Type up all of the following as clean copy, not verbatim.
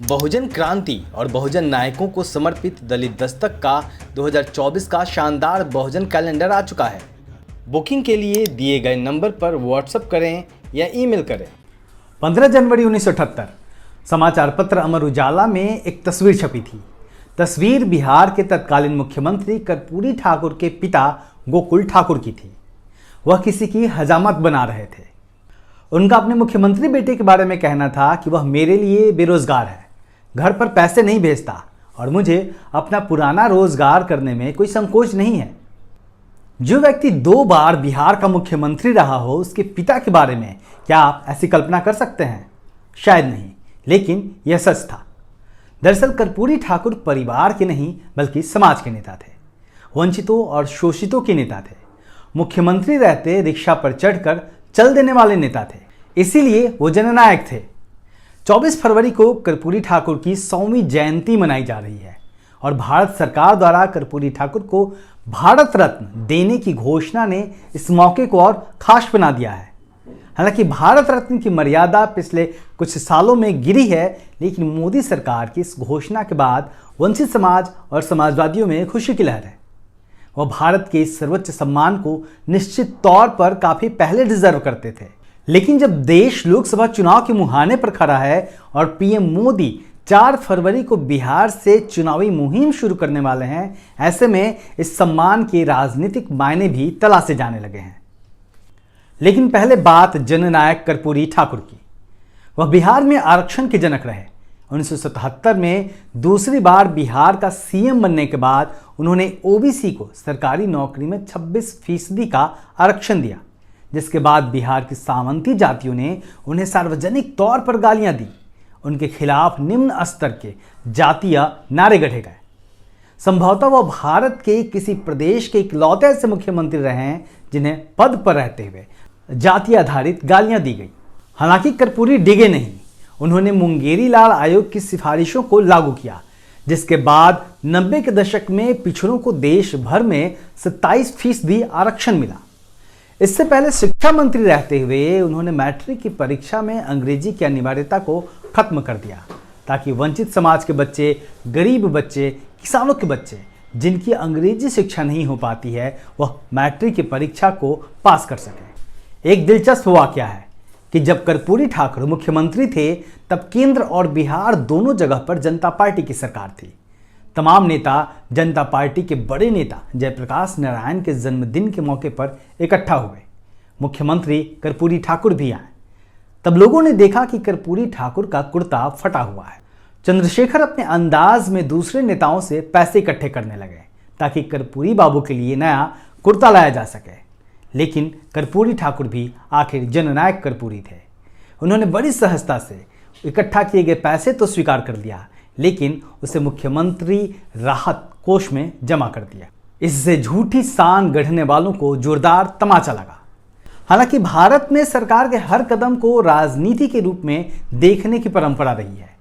बहुजन क्रांति और बहुजन नायकों को समर्पित दलित दस्तक का 2024 का शानदार बहुजन कैलेंडर आ चुका है। बुकिंग के लिए दिए गए नंबर पर व्हाट्सएप करें या ईमेल करें। 15 जनवरी 1978 समाचार पत्र अमर उजाला में एक तस्वीर छपी थी। तस्वीर बिहार के तत्कालीन मुख्यमंत्री कर्पूरी ठाकुर के पिता गोकुल ठाकुर की थी। वह किसी की हजामत बना रहे थे। उनका अपने मुख्यमंत्री बेटे के बारे में कहना था कि वह मेरे लिए बेरोजगार है, घर पर पैसे नहीं भेजता और मुझे अपना पुराना रोजगार करने में कोई संकोच नहीं है। जो व्यक्ति 2 बार बिहार का मुख्यमंत्री रहा हो, उसके पिता के बारे में क्या आप ऐसी कल्पना कर सकते हैं? शायद नहीं, लेकिन यह सच था। दरअसल कर्पूरी ठाकुर परिवार के नहीं बल्कि समाज के नेता थे। वंचितों और शोषितों के नेता थे। मुख्यमंत्री रहते रिक्शा पर चढ़कर चल देने वाले नेता थे, इसीलिए वो जननायक थे। 24 फरवरी को कर्पूरी ठाकुर की 100वीं जयंती मनाई जा रही है और भारत सरकार द्वारा कर्पूरी ठाकुर को भारत रत्न देने की घोषणा ने इस मौके को और खास बना दिया है। हालांकि भारत रत्न की मर्यादा पिछले कुछ सालों में गिरी है, लेकिन मोदी सरकार की इस घोषणा के बाद वंचित समाज और समाजवादियों में खुशी की लहर है। वह भारत के इस सर्वोच्च सम्मान को निश्चित तौर पर काफी पहले डिजर्व करते थे, लेकिन जब देश लोकसभा चुनाव के मुहाने पर खड़ा है और पीएम मोदी 4 फरवरी को बिहार से चुनावी मुहिम शुरू करने वाले हैं, ऐसे में इस सम्मान के राजनीतिक मायने भी तलाशे जाने लगे हैं। लेकिन पहले बात जननायक कर्पूरी ठाकुर की। वह बिहार में आरक्षण के जनक रहे। 1977 में दूसरी बार बिहार का सीएम बनने के बाद उन्होंने ओबीसी को सरकारी नौकरी में 26% का आरक्षण दिया, जिसके बाद बिहार की सामंती जातियों ने उन्हें सार्वजनिक तौर पर गालियां दी। उनके खिलाफ निम्न स्तर के जातीय नारे गढ़े गए। संभवतः वह भारत के किसी प्रदेश के इकलौते ऐसे मुख्यमंत्री रहे हैं जिन्हें पद पर रहते हुए जाति आधारित गालियां दी गई। हालांकि कर्पूरी डिगे नहीं, उन्होंने मुंगेरी लाल आयोग की सिफारिशों को लागू किया, जिसके बाद 90 के दशक में पिछड़ों को देश भर में 27% आरक्षण मिला। इससे पहले शिक्षा मंत्री रहते हुए उन्होंने मैट्रिक की परीक्षा में अंग्रेजी की अनिवार्यता को खत्म कर दिया, ताकि वंचित समाज के बच्चे, गरीब बच्चे, किसानों के बच्चे जिनकी अंग्रेजी शिक्षा नहीं हो पाती है, वह मैट्रिक की परीक्षा को पास कर सके। एक दिलचस्प वाकया है कि जब कर्पूरी ठाकुर मुख्यमंत्री थे, तब केंद्र और बिहार दोनों जगह पर जनता पार्टी की सरकार थी। तमाम नेता जनता पार्टी के बड़े नेता जयप्रकाश नारायण के जन्मदिन के मौके पर इकट्ठा हुए। मुख्यमंत्री कर्पूरी ठाकुर भी आए। तब लोगों ने देखा कि कर्पूरी ठाकुर का कुर्ता फटा हुआ है। चंद्रशेखर अपने अंदाज में दूसरे नेताओं से पैसे इकट्ठे करने लगे ताकि कर्पूरी बाबू के लिए नया कुर्ता लाया जा सके। लेकिन कर्पूरी ठाकुर भी आखिर जननायक कर्पूरी थे। उन्होंने बड़ी सहजता से इकट्ठा किए गए पैसे तो स्वीकार कर लिया, लेकिन उसे मुख्यमंत्री राहत कोष में जमा कर दिया। इससे झूठी शान गढ़ने वालों को जोरदार तमाचा लगा। हालांकि भारत में सरकार के हर कदम को राजनीति के रूप में देखने की परंपरा रही है।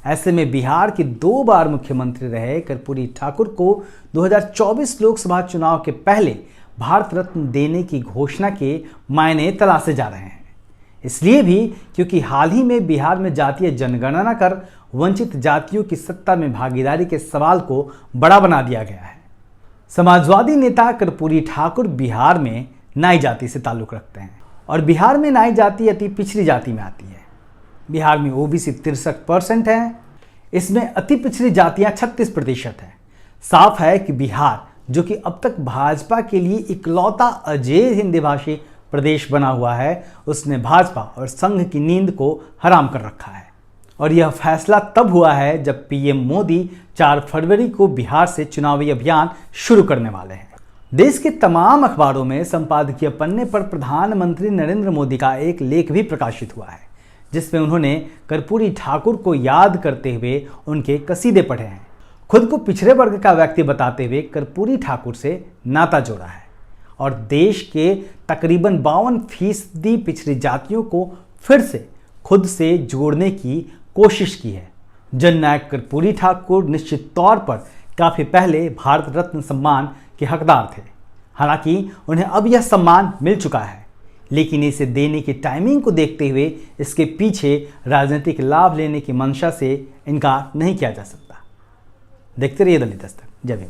ऐसे में बिहार के 2 बार मुख्यमंत्री रहे कर्पूरी ठाकुर को 2024 लोकसभा चुनाव के पहले भारत रत्न देने की घोषणा के मायने तलाशे जा रहे हैं। इसलिए भी क्योंकि हाल ही में बिहार में जातीय जनगणना कर वंचित जातियों की सत्ता में भागीदारी के सवाल को बड़ा बना दिया गया है। समाजवादी नेता कर्पूरी ठाकुर बिहार में नाई जाति से ताल्लुक रखते हैं और बिहार में नाई जाति अति पिछड़ी जाति में आती है। बिहार में ओबीसी 63% है, इसमें अति पिछड़ी जातियां 36% है। साफ है कि बिहार, जो कि अब तक भाजपा के लिए इकलौता अजेय हिंदी भाषी प्रदेश बना हुआ है, उसने भाजपा और संघ की नींद को हराम कर रखा है। और यह फैसला तब हुआ है जब पीएम मोदी 4 फरवरी को बिहार से चुनावी अभियान शुरू करने वाले हैं। देश के तमाम अखबारों में संपादकीय पन्ने पर प्रधानमंत्री नरेंद्र मोदी का एक लेख भी प्रकाशित हुआ है, जिसमें उन्होंने कर्पूरी ठाकुर को याद करते हुए उनके कसीदे पढ़े हैं। खुद को पिछड़े वर्ग का व्यक्ति बताते हुए कर्पूरी ठाकुर से नाता जोड़ा है और देश के तकरीबन 52% पिछड़ी जातियों को फिर से खुद से जोड़ने की कोशिश की है। जननायक कर्पूरी ठाकुर निश्चित तौर पर काफी पहले भारत रत्न सम्मान के हकदार थे। हालांकि उन्हें अब यह सम्मान मिल चुका है, लेकिन इसे देने की टाइमिंग को देखते हुए इसके पीछे राजनीतिक लाभ लेने की मंशा से इनकार नहीं किया जा सकता। देखते रहिए दलित दस्तक। जय भीम।